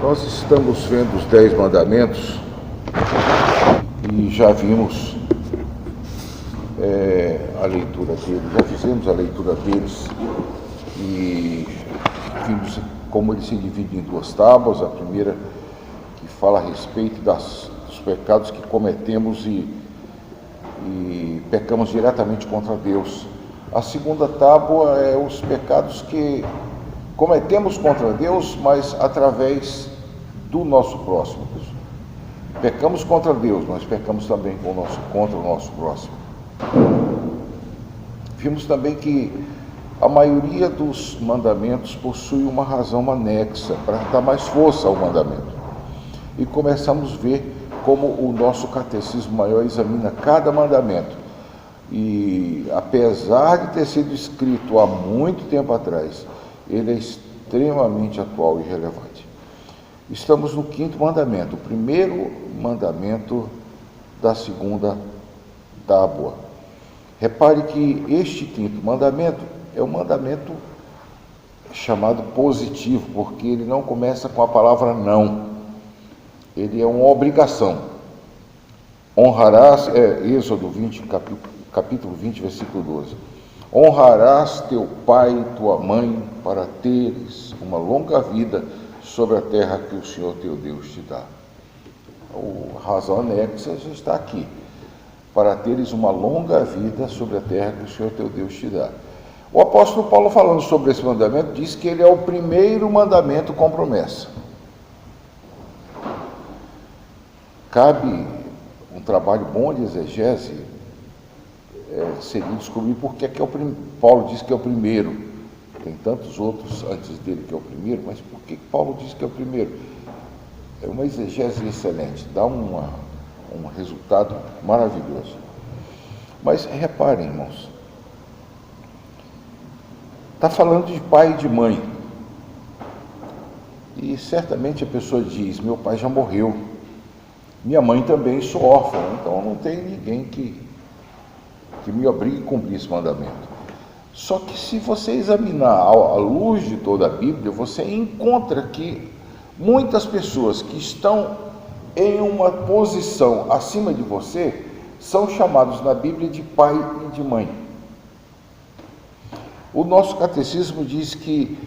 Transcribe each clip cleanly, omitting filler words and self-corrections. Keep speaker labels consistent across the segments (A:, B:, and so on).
A: Nós estamos vendo os 10 mandamentos e já vimos a leitura deles, já fizemos a leitura deles e vimos como eles se dividem em 2 tábuas. A primeira que fala a respeito dos pecados que cometemos e pecamos diretamente contra Deus. A segunda tábua é os pecados que cometemos contra Deus, mas através do nosso próximo. Pecamos contra Deus, mas pecamos também contra o nosso próximo. Vimos também que a maioria dos mandamentos possui uma razão anexa para dar mais força ao mandamento. E começamos a ver como o nosso catecismo maior examina cada mandamento. E apesar de ter sido escrito há muito tempo atrás, ele é extremamente atual e relevante. Estamos no 5º mandamento, o primeiro mandamento da segunda tábua. Repare que este 5º mandamento é um mandamento chamado positivo, porque ele não começa com a palavra não. Ele é uma obrigação. Honrarás, Êxodo 20, capítulo 20, versículo 12. Honrarás teu pai e tua mãe para teres uma longa vida sobre a terra que o Senhor teu Deus te dá. A razão anexa já está aqui. Para teres uma longa vida sobre a terra que o Senhor teu Deus te dá. O apóstolo Paulo, falando sobre esse mandamento, diz que ele é o primeiro mandamento com promessa. Cabe um trabalho bom de exegese, seria descobrir por que Paulo diz que é o primeiro. Tem tantos outros antes dele que é o primeiro, mas por que Paulo diz que é o primeiro? É uma exegese excelente, dá um resultado maravilhoso. Mas reparem, irmãos, está falando de pai e de mãe. E certamente a pessoa diz: meu pai já morreu, minha mãe também, sou órfão, então não tem ninguém que me obrigue a cumprir esse mandamento. Só que se você examinar à luz de toda a Bíblia, você encontra que muitas pessoas que estão em uma posição acima de você são chamados na Bíblia de pai e de mãe. O nosso catecismo diz que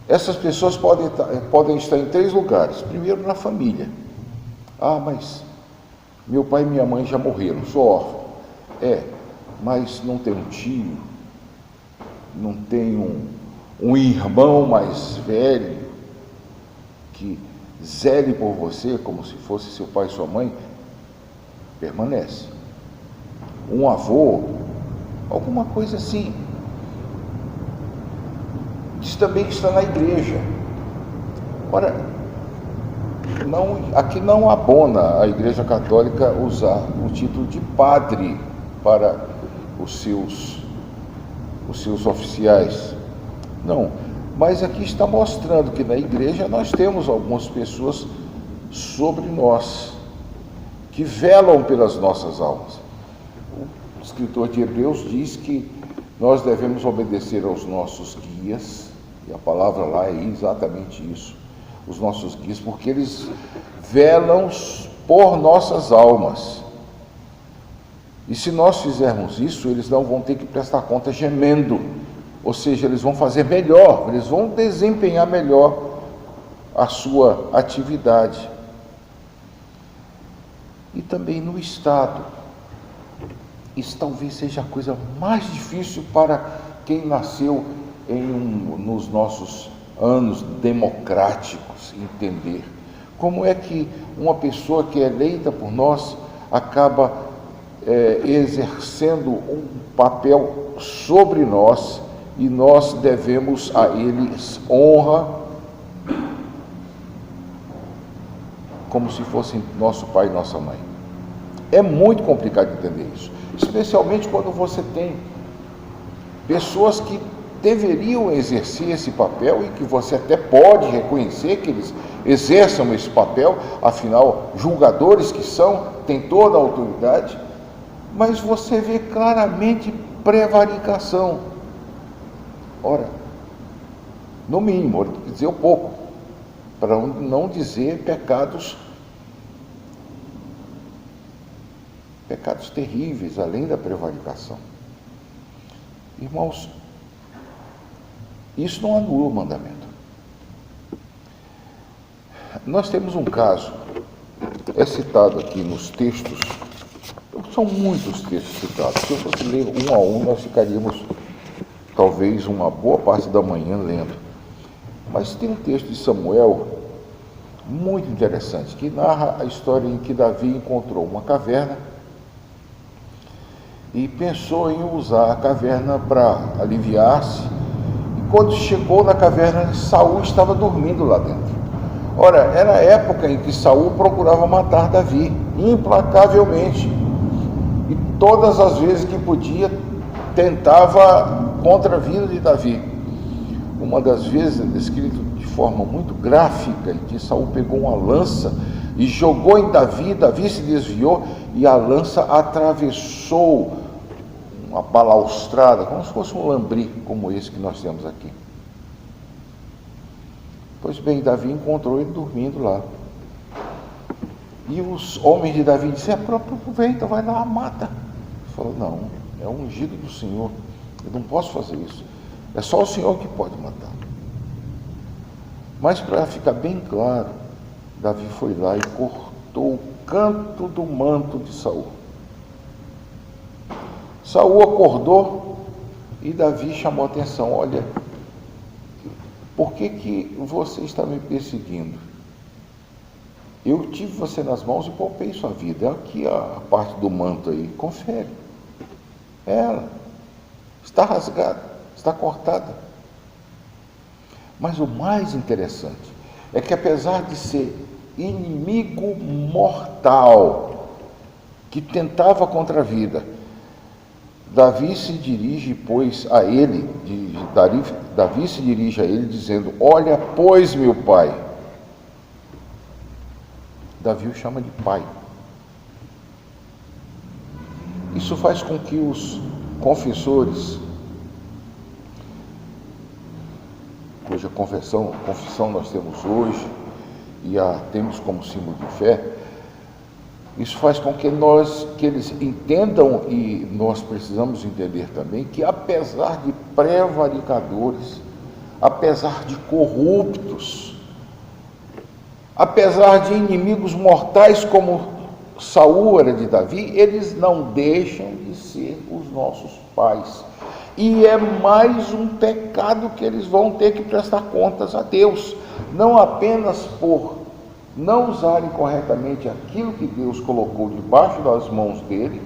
A: essas pessoas podem estar em 3 lugares. Primeiro, na família. Ah, mas meu pai e minha mãe já morreram, sou órfão. Mas não tem um tio, não tem um irmão mais velho que zele por você como se fosse seu pai e sua mãe? Permanece. Um avô, alguma coisa assim. Diz também que está na igreja. Ora, aqui não abona a Igreja Católica usar o título de padre para os seus oficiais. Não, mas aqui está mostrando que na igreja nós temos algumas pessoas sobre nós, que velam pelas nossas almas. O escritor de Hebreus diz que nós devemos obedecer aos nossos guias, e a palavra lá é exatamente isso, os nossos guias, porque eles velam por nossas almas. E se nós fizermos isso, eles não vão ter que prestar conta gemendo, ou seja, eles vão fazer melhor, eles vão desempenhar melhor a sua atividade. E também no Estado. Isso talvez seja a coisa mais difícil para quem nasceu nos nossos anos democráticos entender. Como é que uma pessoa que é eleita por nós acaba exercendo um papel sobre nós e nós devemos a eles honra como se fossem nosso pai e nossa mãe. É muito complicado entender isso, especialmente quando você tem pessoas que deveriam exercer esse papel e que você até pode reconhecer que eles exerçam esse papel, afinal, julgadores que são, têm toda a autoridade, mas você vê claramente prevaricação. Ora, no mínimo, quer dizer, o pouco. para não dizer pecados terríveis, além da prevaricação. Irmãos, isso não anula o mandamento. Nós temos um caso, é citado aqui nos textos, são muitos textos citados. Se eu fosse ler um a um, nós ficaríamos talvez uma boa parte da manhã lendo. Mas tem um texto de Samuel muito interessante, que narra a história em que Davi encontrou uma caverna e pensou em usar a caverna para aliviar-se. E quando chegou na caverna, Saul estava dormindo lá dentro. Ora, era a época em que Saul procurava matar Davi, implacavelmente. E todas as vezes que podia, tentava contra a vida de Davi. Uma das vezes é descrito de forma muito gráfica, em que Saul pegou uma lança e jogou em Davi, Davi se desviou e a lança atravessou uma balaustrada, como se fosse um lambri, como esse que nós temos aqui. Pois bem, Davi encontrou ele dormindo lá. E os homens de Davi disseram: aproveita, vai lá, mata. Ele falou: não, é um ungido do Senhor, eu não posso fazer isso. É só o Senhor que pode matar. Mas para ficar bem claro, Davi foi lá e cortou o canto do manto de Saul. Saul acordou e Davi chamou a atenção: olha, por que você está me perseguindo? Eu tive você nas mãos e poupei sua vida. É aqui a parte do manto aí, confere. Ela está rasgada, está cortada. Mas o mais interessante é que, apesar de ser inimigo mortal que tentava contra a vida, Davi se dirige, pois, a ele, Davi se dirige a ele dizendo: olha, pois, meu pai. Davi o chama de pai. Isso faz com que os confessores, cuja confissão nós temos hoje e a temos como símbolo de fé, isso faz com que eles entendam, e nós precisamos entender também, que apesar de prevaricadores, apesar de corruptos, apesar de inimigos mortais como Saul era de Davi, eles não deixam de ser os nossos pais. E é mais um pecado que eles vão ter que prestar contas a Deus, não apenas por não usarem corretamente aquilo que Deus colocou debaixo das mãos dele,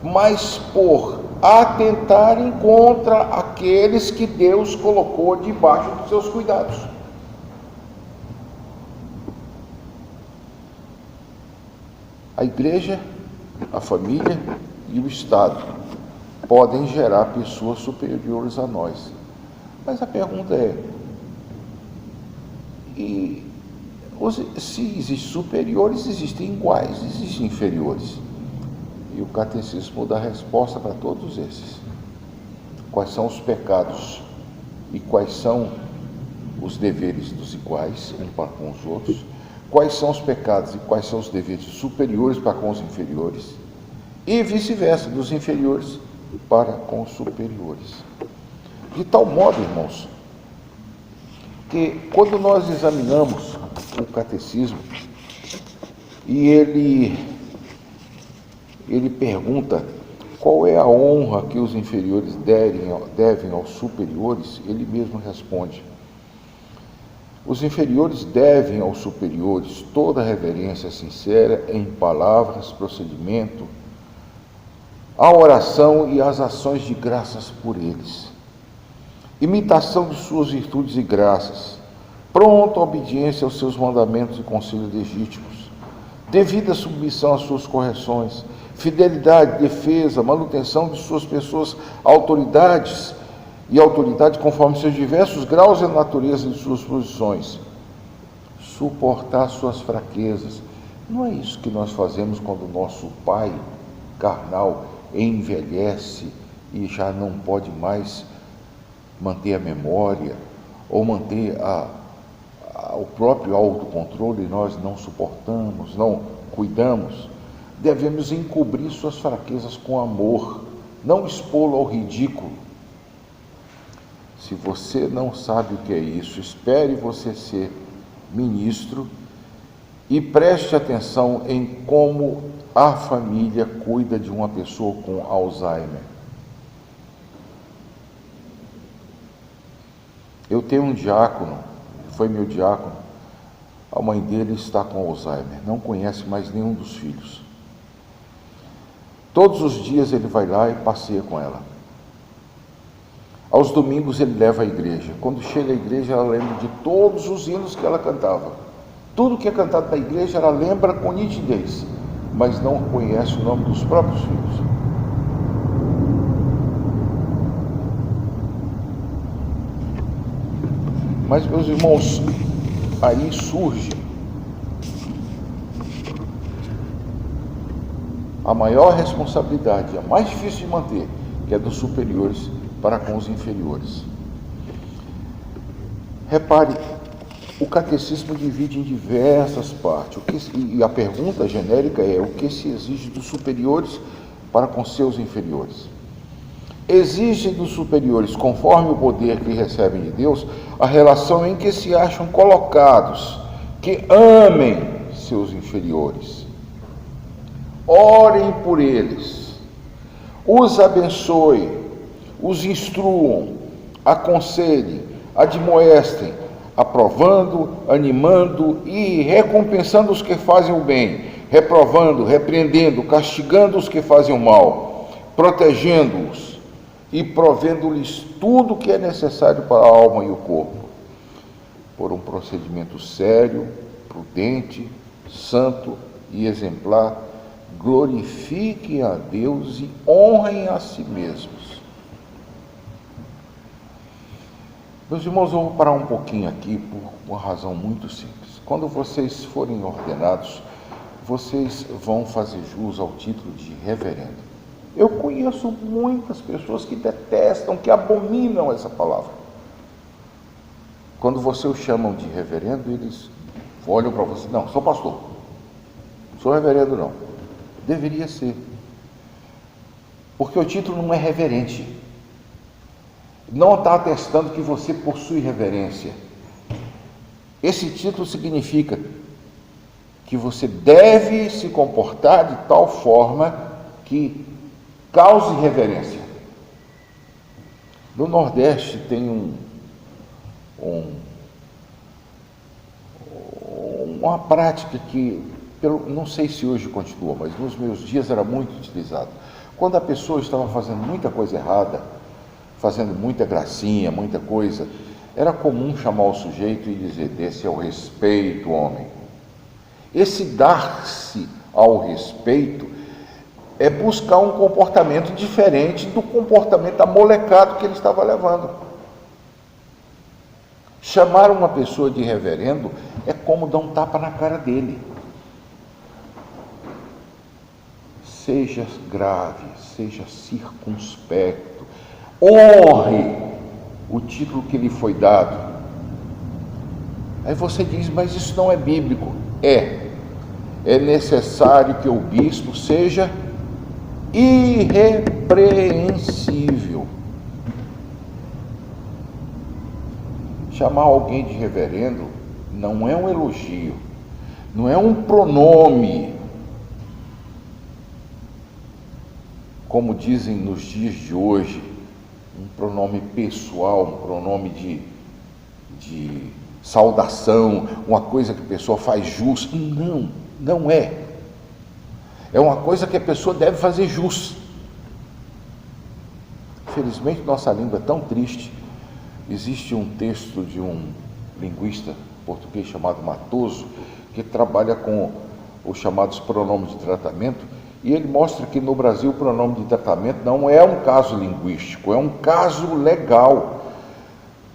A: mas por atentarem contra aqueles que Deus colocou debaixo dos seus cuidados. A igreja, a família e o Estado podem gerar pessoas superiores a nós. Mas a pergunta é: se existem superiores, existem iguais, existem inferiores? E o catecismo dá resposta para todos esses. Quais são os pecados e quais são os deveres dos iguais uns para com os outros? Quais são os pecados e quais são os deveres superiores para com os inferiores? E vice-versa, dos inferiores para com os superiores. De tal modo, irmãos, que quando nós examinamos o catecismo e ele pergunta qual é a honra que os inferiores devem aos superiores, ele mesmo responde: os inferiores devem aos superiores toda a reverência sincera em palavras, procedimento, a oração e as ações de graças por eles, imitação de suas virtudes e graças, pronta obediência aos seus mandamentos e conselhos legítimos, devida submissão às suas correções, fidelidade, defesa, manutenção de suas pessoas, autoridades e autoridade conforme seus diversos graus e natureza de suas posições, suportar suas fraquezas. Não é isso que nós fazemos quando o nosso pai carnal envelhece e já não pode mais manter a memória ou manter o próprio autocontrole nós não suportamos, não cuidamos, devemos encobrir suas fraquezas com amor, não expô-lo ao ridículo. Se você não sabe o que é isso, espere você ser ministro e preste atenção em como a família cuida de uma pessoa com Alzheimer. Eu tenho um diácono, foi meu diácono, a mãe dele está com Alzheimer, não conhece mais nenhum dos filhos. Todos os dias ele vai lá e passeia com ela. Aos domingos ele leva à igreja. Quando chega à igreja, ela lembra de todos os hinos que ela cantava. Tudo que é cantado na igreja, ela lembra com nitidez, mas não conhece o nome dos próprios filhos. Mas, meus irmãos, aí surge a maior responsabilidade, a mais difícil de manter, que é dos superiores para com os inferiores. Repare, o catecismo divide em diversas partes, e a pergunta genérica é: o que se exige dos superiores para com seus inferiores? Exigem dos superiores, conforme o poder que recebem de Deus, a relação em que se acham colocados, que amem seus inferiores, orem por eles, os abençoem, os instruam, aconselhem, admoestem, aprovando, animando e recompensando os que fazem o bem, reprovando, repreendendo, castigando os que fazem o mal, protegendo-os e provendo-lhes tudo o que é necessário para a alma e o corpo, por um procedimento sério, prudente, santo e exemplar. Glorifiquem a Deus e honrem a si mesmos. Meus irmãos, eu vou parar um pouquinho aqui por uma razão muito simples. Quando vocês forem ordenados, vocês vão fazer jus ao título de reverendo. Eu conheço muitas pessoas que detestam, que abominam essa palavra. Quando você os chamam de reverendo, eles olham para você: não, sou pastor, não sou reverendo não. Deveria ser, porque o título não é reverente, não está atestando que você possui reverência. Esse título significa que você deve se comportar de tal forma que cause reverência. No Nordeste tem uma prática que, não sei se hoje continua, mas nos meus dias era muito utilizado. Quando a pessoa estava fazendo muita coisa errada, fazendo muita gracinha, muita coisa, era comum chamar o sujeito e dizer: desse ao respeito, homem. Esse dar-se ao respeito é buscar um comportamento diferente do comportamento amolecado que ele estava levando. Chamar uma pessoa de reverendo é como dar um tapa na cara dele. Seja grave, seja circunspecto, honre o título que lhe foi dado. Aí você diz: mas isso não é bíblico. É necessário que o bispo seja irrepreensível. Chamar alguém de reverendo não é um elogio, não é um pronome, como dizem nos dias de hoje, um pronome pessoal, um pronome de saudação, uma coisa que a pessoa faz jus. Não é. É uma coisa que a pessoa deve fazer jus. Infelizmente, nossa língua é tão triste. Existe um texto de um linguista português chamado Matoso, que trabalha com os chamados pronomes de tratamento, e ele mostra que no Brasil o pronome de tratamento não é um caso linguístico, é um caso legal.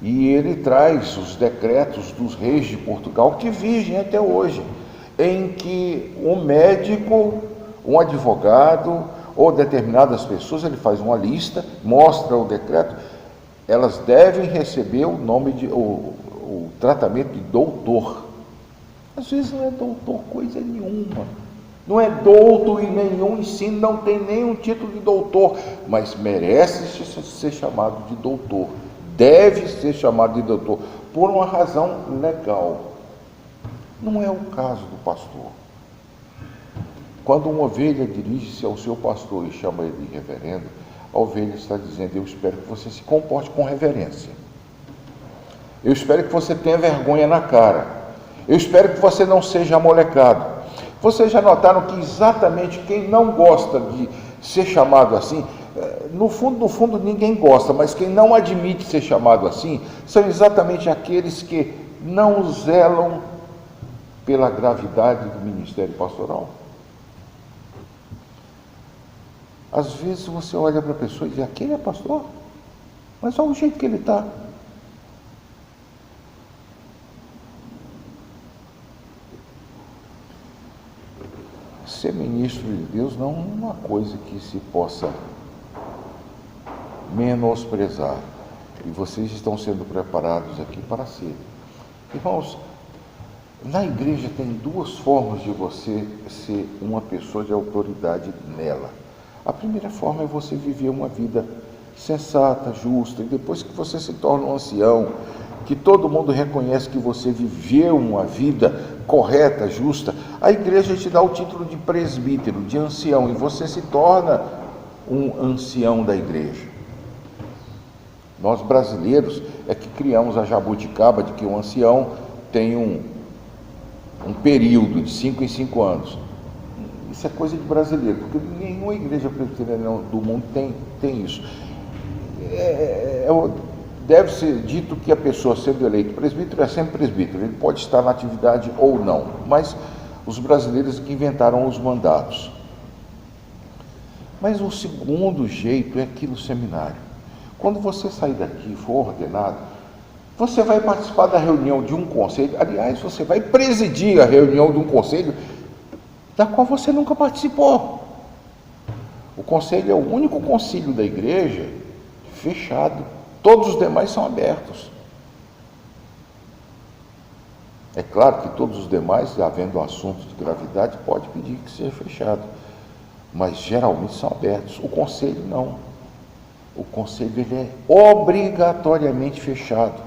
A: E ele traz os decretos dos reis de Portugal, que vigem até hoje, em que um médico, um advogado ou determinadas pessoas, ele faz uma lista, mostra o decreto, elas devem receber o o tratamento de doutor. Às vezes não é doutor coisa nenhuma, não é douto em nenhum ensino, não tem nenhum título de doutor, mas merece ser chamado de doutor, deve ser chamado de doutor, por uma razão legal. Não é o caso do pastor. Quando uma ovelha dirige-se ao seu pastor e chama ele de reverendo, a ovelha está dizendo: eu espero que você se comporte com reverência. Eu espero que você tenha vergonha na cara. Eu espero que você não seja amolecado. Vocês já notaram que exatamente quem não gosta de ser chamado assim, no fundo ninguém gosta, mas quem não admite ser chamado assim, são exatamente aqueles que não zelam pela gravidade do ministério pastoral. Às vezes você olha para a pessoa e diz: aquele é pastor? Mas olha o jeito que ele está. Ser ministro de Deus não é uma coisa que se possa menosprezar. E vocês estão sendo preparados aqui para ser. Irmãos, na igreja tem duas formas de você ser uma pessoa de autoridade nela. A primeira forma é você viver uma vida sensata, justa, e depois que você se torna um ancião, que todo mundo reconhece que você viveu uma vida correta, justa, a igreja te dá o título de presbítero, de ancião, e você se torna um ancião da igreja. Nós brasileiros é que criamos a jabuticaba de que um ancião tem um período de 5 em 5 anos. Isso é coisa de brasileiro, porque nenhuma igreja presbiteriana do mundo tem isso. Deve ser dito que a pessoa sendo eleito presbítero é sempre presbítero, ele pode estar na atividade ou não, mas os brasileiros que inventaram os mandatos. Mas o segundo jeito é aqui no seminário. Quando você sair daqui e for ordenado, você vai participar da reunião de um conselho, aliás, você vai presidir a reunião de um conselho da qual você nunca participou. O conselho é o único concílio da igreja fechado, todos os demais são abertos. É claro que todos os demais, havendo assuntos de gravidade, pode pedir que seja fechado, mas geralmente são abertos. O conselho não. O conselho ele é obrigatoriamente fechado.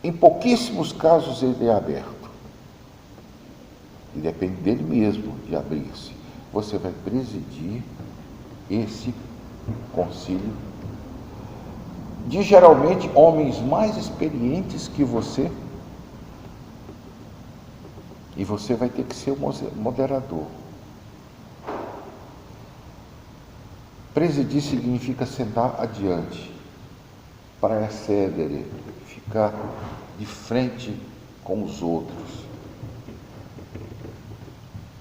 A: Em pouquíssimos casos ele é aberto. E depende dele mesmo de abrir-se. Você vai presidir esse concílio de geralmente homens mais experientes que você, e você vai ter que ser o moderador. Presidir significa sentar adiante, praecedere, ficar de frente com os outros.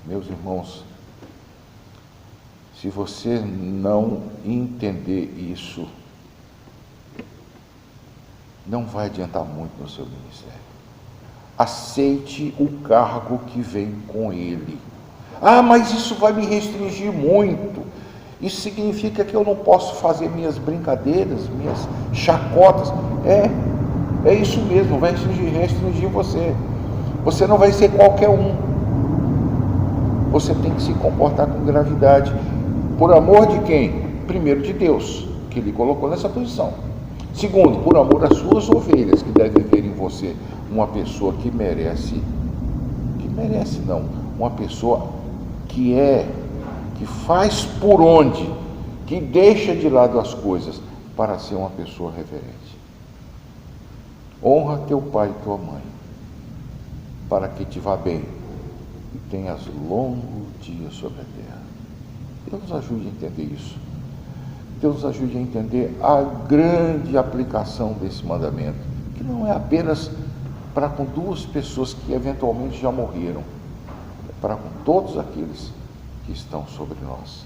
A: Meus irmãos, se você não entender isso, não vai adiantar muito no seu ministério. Aceite o cargo que vem com ele. Ah, mas isso vai me restringir muito. Isso significa que eu não posso fazer minhas brincadeiras, minhas chacotas. É isso mesmo, vai restringir você. Você não vai ser qualquer um. Você tem que se comportar com gravidade. Por amor de quem? Primeiro, de Deus, que lhe colocou nessa posição. Segundo, por amor às suas ovelhas, que devem ver em você uma pessoa que merece não, uma pessoa que faz por onde, que deixa de lado as coisas para ser uma pessoa reverente. Honra teu pai e tua mãe, para que te vá bem e tenhas longos dias sobre a terra. Deus nos ajude a entender isso. Deus nos ajude a entender a grande aplicação desse mandamento, que não é apenas para com duas pessoas que eventualmente já morreram, é para com todos aqueles que estão sobre nós.